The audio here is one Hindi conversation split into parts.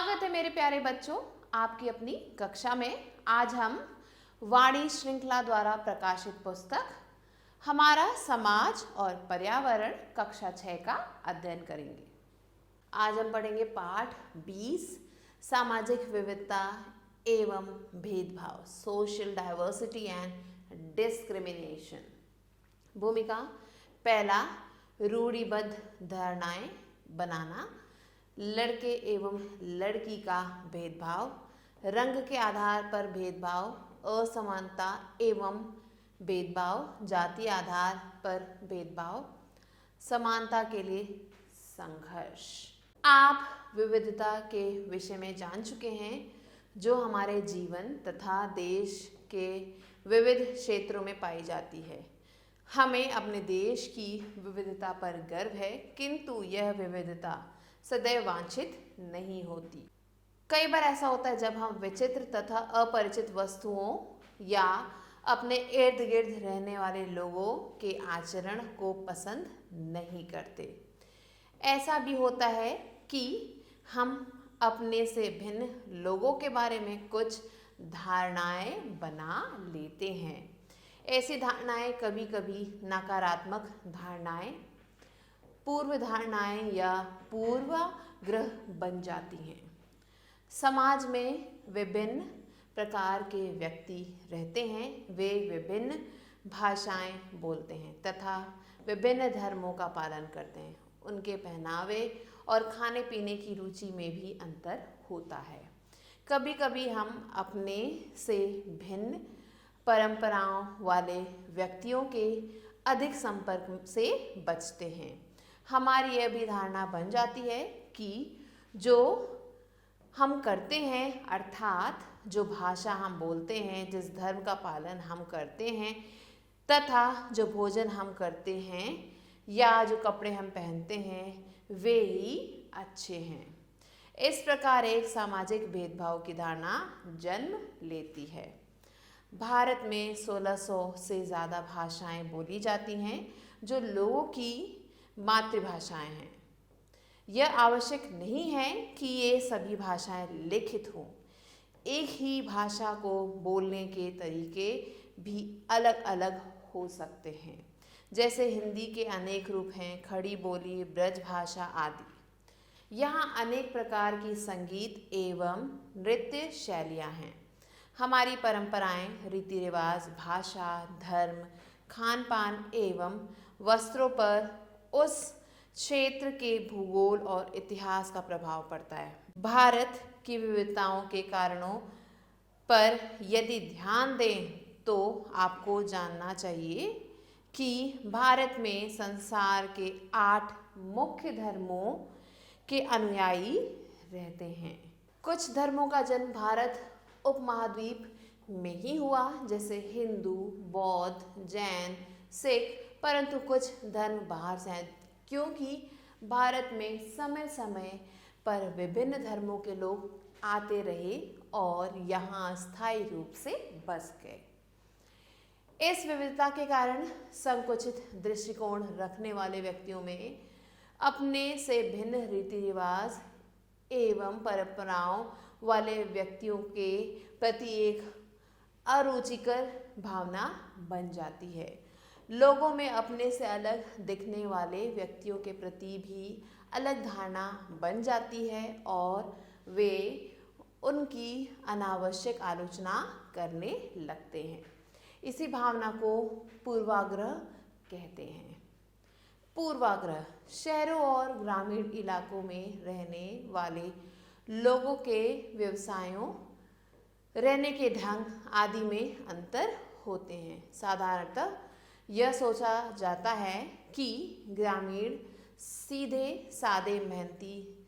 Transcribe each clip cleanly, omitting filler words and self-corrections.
स्वागत है मेरे प्यारे बच्चों आपकी अपनी कक्षा में। आज हम वाणी श्रृंखला द्वारा प्रकाशित पुस्तक हमारा समाज और पर्यावरण कक्षा 6 का अध्ययन करेंगे। आज हम पढ़ेंगे पाठ 20 सामाजिक विविधता एवं भेदभाव, सोशल डाइवर्सिटी एंड डिस्क्रिमिनेशन। भूमिका पहला, रूढ़िबद्ध धारणाएं बनाना, लड़के एवं लड़की का भेदभाव, रंग के आधार पर भेदभाव, असमानता एवं भेदभाव, जाति आधार पर भेदभाव, समानता के लिए संघर्ष। आप विविधता के विषय में जान चुके हैं जो हमारे जीवन तथा देश के विविध क्षेत्रों में पाई जाती है। हमें अपने देश की विविधता पर गर्व है, किंतु यह विविधता सदैव वांछित नहीं होती। कई बार ऐसा होता है जब हम विचित्र तथा अपरिचित वस्तुओं या अपने इर्द गिर्द रहने वाले लोगों के आचरण को पसंद नहीं करते। ऐसा भी होता है कि हम अपने से भिन्न लोगों के बारे में कुछ धारणाएं बना लेते हैं। ऐसी धारणाएं कभी कभी नकारात्मक धारणाएं, पूर्व धारणाएं या पूर्वाग्रह बन जाती हैं। समाज में विभिन्न प्रकार के व्यक्ति रहते हैं। वे विभिन्न भाषाएं बोलते हैं तथा विभिन्न धर्मों का पालन करते हैं। उनके पहनावे और खाने पीने की रुचि में भी अंतर होता है। कभी कभी हम अपने से भिन्न परंपराओं वाले व्यक्तियों के अधिक संपर्क से बचते हैं। हमारी यह भी धारणा बन जाती है कि जो हम करते हैं, अर्थात जो भाषा हम बोलते हैं, जिस धर्म का पालन हम करते हैं तथा जो भोजन हम करते हैं या जो कपड़े हम पहनते हैं, वे ही अच्छे हैं। इस प्रकार एक सामाजिक भेदभाव की धारणा जन्म लेती है। भारत में 1600 से ज़्यादा भाषाएं बोली जाती हैं जो लोगों की मातृभाषाएं हैं। यह आवश्यक नहीं है कि ये सभी भाषाएं लिखित हों। एक ही भाषा को बोलने के तरीके भी अलग अलग हो सकते हैं। जैसे हिंदी के अनेक रूप हैं, खड़ी बोली, ब्रज भाषा आदि। यहाँ अनेक प्रकार की संगीत एवं नृत्य शैलियाँ हैं। हमारी परंपराएं, रीति रिवाज, भाषा, धर्म, खान पान एवं वस्त्रों पर उस क्षेत्र के भूगोल और इतिहास का प्रभाव पड़ता है। भारत की विविधताओं के कारणों पर यदि ध्यान दें तो आपको जानना चाहिए कि भारत में संसार के 8 मुख्य धर्मों के अनुयायी रहते हैं। कुछ धर्मों का जन्म भारत उपमहाद्वीप में ही हुआ, जैसे हिंदू, बौद्ध, जैन, सिख, परंतु कुछ धर्म बाहर से हैं, क्योंकि भारत में समय समय पर विभिन्न धर्मों के लोग आते रहे और यहाँ स्थायी रूप से बस गए। इस विविधता के कारण संकुचित दृष्टिकोण रखने वाले व्यक्तियों में अपने से भिन्न रीति रिवाज एवं परंपराओं वाले व्यक्तियों के प्रति एक अरुचिकर भावना बन जाती है। लोगों में अपने से अलग दिखने वाले व्यक्तियों के प्रति भी अलग धारणा बन जाती है और वे उनकी अनावश्यक आलोचना करने लगते हैं। इसी भावना को पूर्वाग्रह कहते हैं। पूर्वाग्रह शहरों और ग्रामीण इलाकों में रहने वाले लोगों के व्यवसायों, रहने के ढंग आदि में अंतर होते हैं। साधारणतः यह सोचा जाता है कि ग्रामीण सीधे सादे, मेहनती,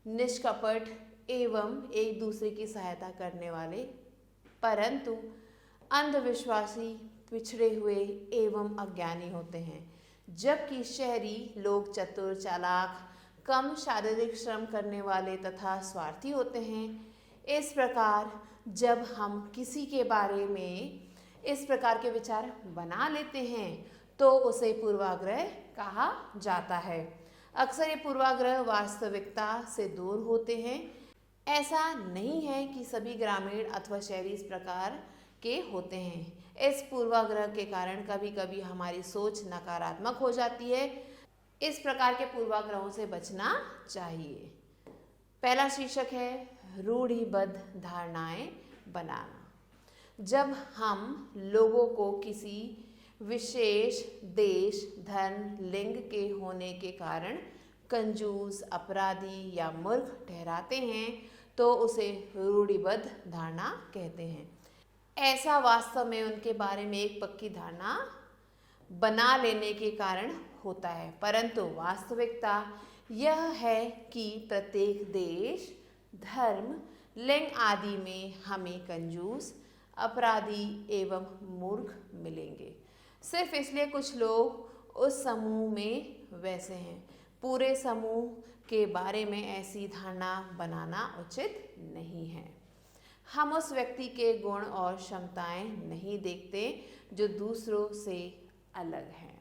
निष्कपट एवं एक दूसरे की सहायता करने वाले, परंतु अंधविश्वासी, पिछड़े हुए एवं अज्ञानी होते हैं, जबकि शहरी लोग चतुर, चालाक, कम शारीरिक श्रम करने वाले तथा स्वार्थी होते हैं। इस प्रकार जब हम किसी के बारे में इस प्रकार के विचार बना लेते हैं तो उसे पूर्वाग्रह कहा जाता है। अक्सर ये पूर्वाग्रह वास्तविकता से दूर होते हैं ऐसा नहीं है कि सभी ग्रामीण अथवा शहरी इस प्रकार के होते हैं। इस पूर्वाग्रह के कारण कभी कभी हमारी सोच नकारात्मक हो जाती है। इस प्रकार के पूर्वाग्रहों से बचना चाहिए। पहला शीर्षक है रूढ़िबद्ध धारणाएं बनाना। जब हम लोगों को किसी विशेष देश, धर्म, लिंग के होने के कारण कंजूस, अपराधी या मूर्ख ठहराते हैं तो उसे रूढ़िबद्ध धारणा कहते हैं। ऐसा वास्तव में उनके बारे में एक पक्की धारणा बना लेने के कारण होता है, परंतु वास्तविकता यह है कि प्रत्येक देश, धर्म, लिंग आदि में हमें कंजूस, अपराधी एवं मूर्ख मिलेंगे। सिर्फ इसलिए कुछ लोग उस समूह में वैसे हैं। पूरे समूह के बारे में ऐसी धारणा बनाना उचित नहीं है। हम उस व्यक्ति के गुण और क्षमताएं नहीं देखते जो दूसरों से अलग हैं।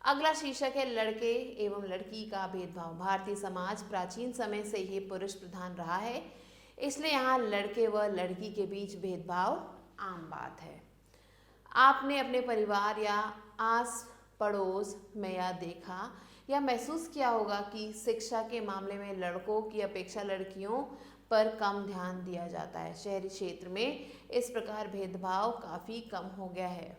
अगला शीर्षक है लड़के एवं लड़की का भेदभाव। भारतीय समाज प्राचीन समय से ही पुरुष प्रधान रहा है, इसलिए यहाँ लड़के व लड़की के बीच भेदभाव आम बात है। आपने अपने परिवार या आस पड़ोस में यह देखा या महसूस किया होगा कि शिक्षा के मामले में लड़कों की अपेक्षा लड़कियों पर कम ध्यान दिया जाता है। शहरी क्षेत्र में इस प्रकार भेदभाव काफ़ी कम हो गया है,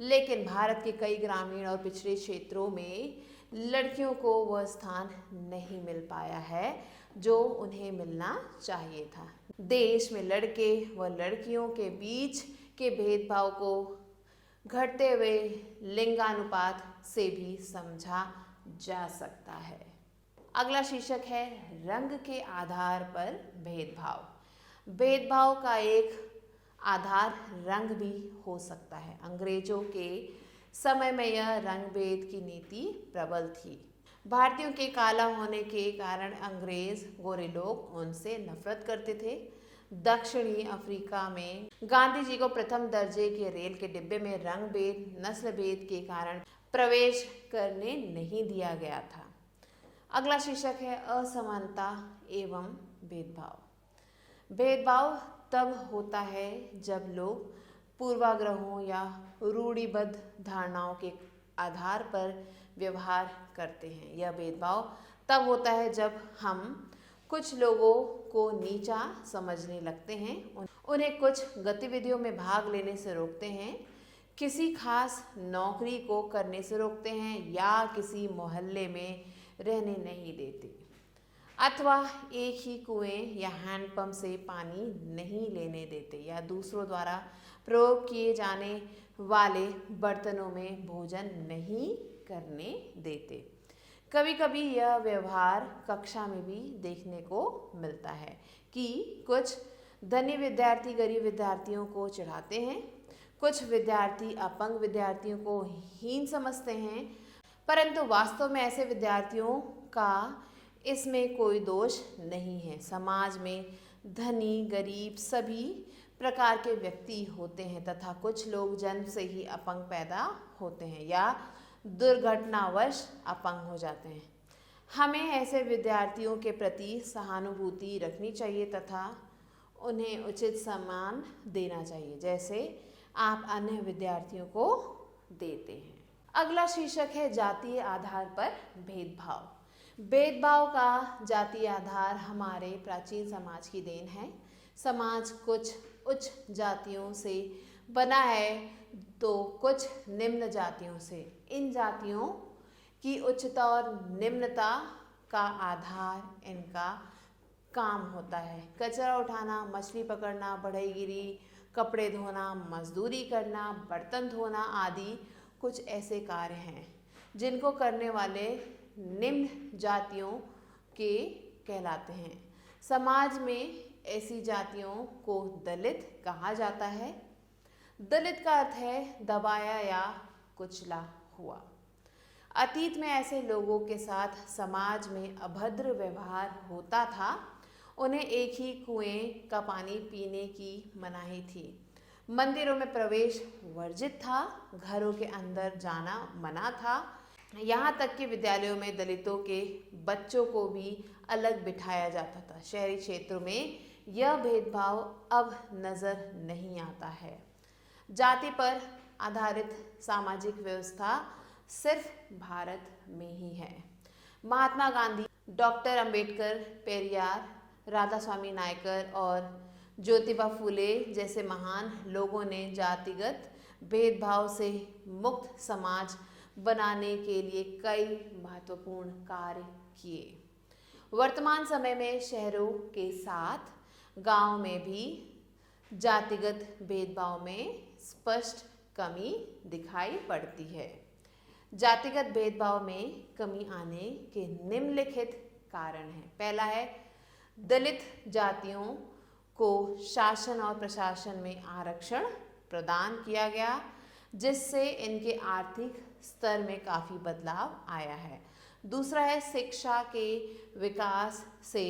लेकिन भारत के कई ग्रामीण और पिछड़े क्षेत्रों में लड़कियों को वह स्थान नहीं मिल पाया है जो उन्हें मिलना चाहिए था। देश में लड़के व लड़कियों के बीच के भेदभाव को घटते हुए लिंगानुपात से भी समझा जा सकता है। अगला शीर्षक है रंग के आधार पर भेदभाव। भेदभाव का एक आधार रंग भी हो सकता है। अंग्रेजों के समय में यह रंग भेद की नीति प्रबल थी। भारतीयों के काला होने के कारण अंग्रेज गोरे लोग उनसे नफरत करते थे। दक्षिणी अफ्रीका में गांधी जी को प्रथम दर्जे के रेल के डिब्बे में रंग भेद, नस्ल भेद के कारण प्रवेश करने नहीं दिया गया था। अगला शीर्षक है असमानता एवं भेदभाव। भेदभाव तब होता है जब लोग पूर्वाग्रहों या रूढ़िबद्ध धारणाओं के आधार पर व्यवहार करते हैं। यह भेदभाव तब होता है जब हम कुछ लोगों को नीचा समझने लगते हैं, उन्हें कुछ गतिविधियों में भाग लेने से रोकते हैं, किसी खास नौकरी को करने से रोकते हैं या किसी मोहल्ले में रहने नहीं देते, अथवा एक ही कुएं या हैंडपंप से पानी नहीं लेने देते, या दूसरों द्वारा प्रयोग किए जाने वाले बर्तनों में भोजन नहीं करने देते। कभी कभी यह व्यवहार कक्षा में भी देखने को मिलता है कि कुछ धनी विद्यार्थी गरीब विद्यार्थियों को चिढ़ाते हैं, कुछ विद्यार्थी अपंग विद्यार्थियों को हीन समझते हैं, परंतु वास्तव में ऐसे विद्यार्थियों का इसमें कोई दोष नहीं है। समाज में धनी गरीब सभी प्रकार के व्यक्ति होते हैं तथा कुछ लोग जन्म से ही अपंग पैदा होते हैं या दुर्घटनावश अपंग हो जाते हैं। हमें ऐसे विद्यार्थियों के प्रति सहानुभूति रखनी चाहिए तथा उन्हें उचित सम्मान देना चाहिए जैसे आप अन्य विद्यार्थियों को देते हैं। अगला शीर्षक है जातीय आधार पर भेदभाव। भेदभाव का जातीय आधार हमारे प्राचीन समाज की देन है। समाज कुछ उच्च जातियों से बना है तो कुछ निम्न जातियों से। इन जातियों की उच्चता और निम्नता का आधार इनका काम होता है। कचरा उठाना, मछली पकड़ना, बढ़ईगिरी, कपड़े धोना, मजदूरी करना, बर्तन धोना आदि कुछ ऐसे कार्य हैं जिनको करने वाले निम्न जातियों के कहलाते हैं। समाज में ऐसी जातियों को दलित कहा जाता है। दलित का अर्थ है दबाया या कुचला हुआ। अतीत में ऐसे लोगों के साथ समाज में अभद्र व्यवहार होता था। उन्हें एक ही कुएं का पानी पीने की मनाही थी। मंदिरों में प्रवेश वर्जित था। घरों के अंदर जाना मना था। यहाँ तक कि विद्यालयों में दलितों के बच्चों को भी अलग बिठाया जाता था। शहरी क्षेत्रों में यह भेदभाव अब नजर नहीं आता है। जाति पर आधारित सामाजिक व्यवस्था सिर्फ भारत में ही है। महात्मा गांधी, डॉक्टर अंबेडकर, पेरियार, राधास्वामी नायकर और ज्योतिबा फूले जैसे महान लोगों ने जातिगत भेदभाव से मुक्त समाज बनाने के लिए कई महत्वपूर्ण कार्य किए। वर्तमान समय में शहरों के साथ गांव में भी जातिगत भेदभाव में स्पष्ट कमी दिखाई पड़ती है। जातिगत भेदभाव में कमी आने के निम्नलिखित कारण हैं। पहला है, दलित जातियों को शासन और प्रशासन में आरक्षण प्रदान किया गया, जिससे इनके आर्थिक स्तर में काफ़ी बदलाव आया है। दूसरा है, शिक्षा के विकास से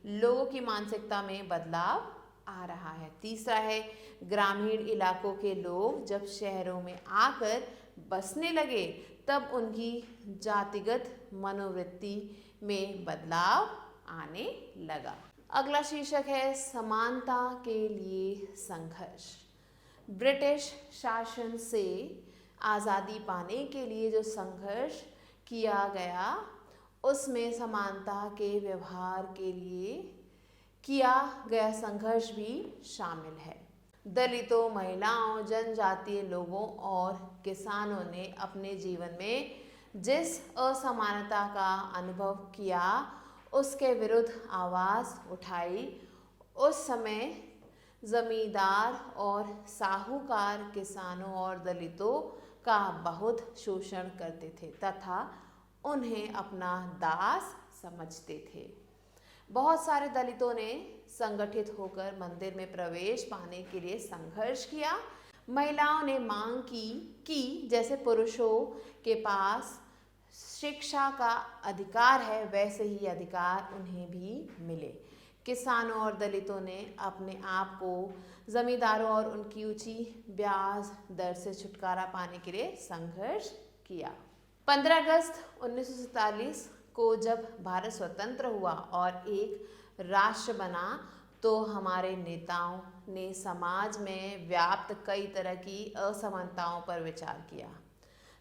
लोगों की मानसिकता में बदलाव आ रहा है। तीसरा है, ग्रामीण इलाकों के लोग जब शहरों में आकर बसने लगे तब उनकी जातिगत मनोवृत्ति में बदलाव आने लगा। अगला शीर्षक है, समानता के लिए संघर्ष। ब्रिटिश शासन से आज़ादी पाने के लिए जो संघर्ष किया गया, उसमें समानता के व्यवहार के लिए किया गया संघर्ष भी शामिल है। दलितों, महिलाओं, जनजातीय लोगों और किसानों ने अपने जीवन में जिस असमानता का अनुभव किया, उसके विरुद्ध आवाज़ उठाई। उस समय जमींदार और साहूकार किसानों और दलितों का बहुत शोषण करते थे तथा उन्हें अपना दास समझते थे। बहुत सारे दलितों ने संगठित होकर मंदिर में प्रवेश पाने के लिए संघर्ष किया। महिलाओं ने मांग की कि जैसे पुरुषों के पास शिक्षा का अधिकार है, वैसे ही अधिकार उन्हें भी मिले। किसानों और दलितों ने अपने आप को जमींदारों और उनकी ऊंची ब्याज दर से छुटकारा पाने के लिए संघर्ष किया। 15 अगस्त 1947 को जब भारत स्वतंत्र हुआ और एक राष्ट्र बना, तो हमारे नेताओं ने समाज में व्याप्त कई तरह की असमानताओं पर विचार किया।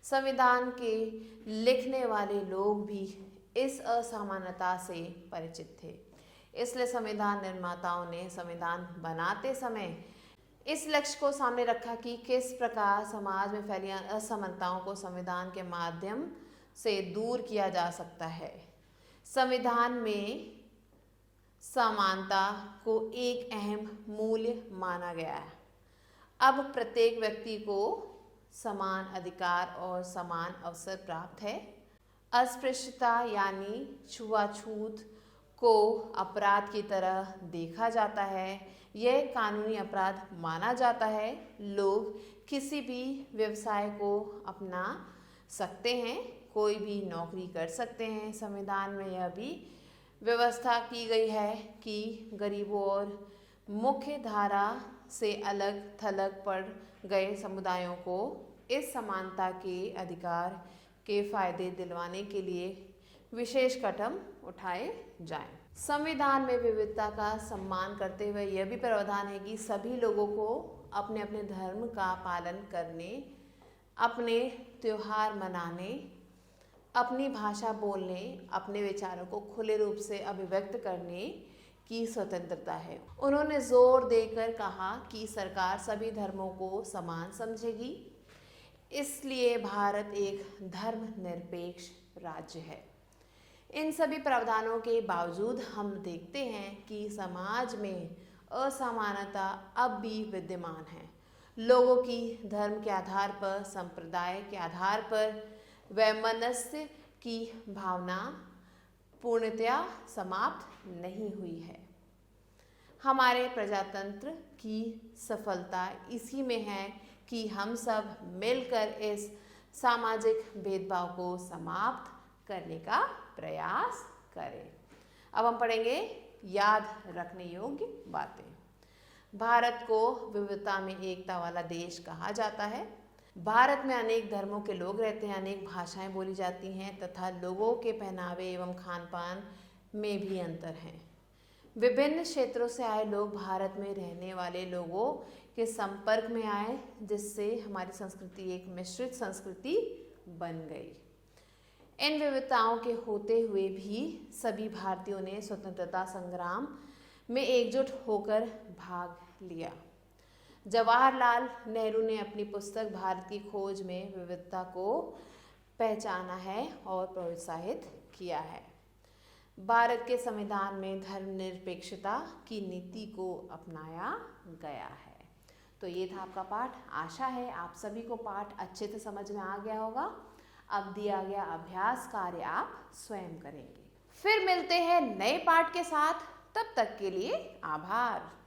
संविधान के लिखने वाले लोग भी इस असमानता से परिचित थे। इसलिए संविधान निर्माताओं ने संविधान बनाते समय इस लक्ष्य को सामने रखा कि किस प्रकार समाज में फैली असमानताओं को संविधान के माध्यम से दूर किया जा सकता है। संविधान में समानता को एक अहम मूल्य माना गया है। अब प्रत्येक व्यक्ति को समान अधिकार और समान अवसर प्राप्त है। अस्पृश्यता यानी छुआछूत को अपराध की तरह देखा जाता है। यह कानूनी अपराध माना जाता है। लोग किसी भी व्यवसाय को अपना सकते हैं, कोई भी नौकरी कर सकते हैं। संविधान में यह भी व्यवस्था की गई है कि गरीबों और मुख्य धारा से अलग थलग पड़ गए समुदायों को इस समानता के अधिकार के फायदे दिलवाने के लिए विशेष कदम उठाए जाएं। संविधान में विविधता का सम्मान करते हुए यह भी प्रावधान है कि सभी लोगों को अपने अपने धर्म का पालन करने, अपने त्योहार मनाने, अपनी भाषा बोलने, अपने विचारों को खुले रूप से अभिव्यक्त करने की स्वतंत्रता है। उन्होंने जोर देकर कहा कि सरकार सभी धर्मों को समान समझेगी, इसलिए भारत एक धर्मनिरपेक्ष राज्य है। इन सभी प्रावधानों के बावजूद हम देखते हैं कि समाज में असमानता अब भी विद्यमान है। लोगों की धर्म के आधार पर, संप्रदाय के आधार पर वैमनस्य की भावना पूर्णतया समाप्त नहीं हुई है। हमारे प्रजातंत्र की सफलता इसी में है कि हम सब मिलकर इस सामाजिक भेदभाव को समाप्त करने का प्रयास करें। अब हम पढ़ेंगे याद रखने योग्य बातें। भारत को विविधता में एकता वाला देश कहा जाता है। भारत में अनेक धर्मों के लोग रहते हैं, अनेक भाषाएं बोली जाती हैं तथा लोगों के पहनावे एवं खान पान में भी अंतर है। विभिन्न क्षेत्रों से आए लोग भारत में रहने वाले लोगों के संपर्क में आए, जिससे हमारी संस्कृति एक मिश्रित संस्कृति बन गई। इन विविधताओं के होते हुए भी सभी भारतीयों ने स्वतंत्रता संग्राम में एकजुट होकर भाग लिया। जवाहरलाल नेहरू ने अपनी पुस्तक भारत की खोज में विविधता को पहचाना है और प्रोत्साहित किया है। भारत के संविधान में धर्मनिरपेक्षता की नीति को अपनाया गया है। तो ये था आपका पाठ। आशा है आप सभी को पाठ अच्छे से समझ में आ गया होगा। अब दिया गया अभ्यास कार्य आप स्वयं करेंगे। फिर मिलते हैं नए पाठ के साथ। तब तक के लिए आभार।